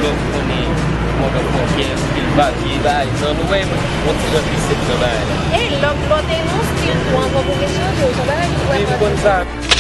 Lò koni modo porque il baghi dai, non vuoi motivo di settore. E lo tengo un po' perché sono giusto, Devi contare.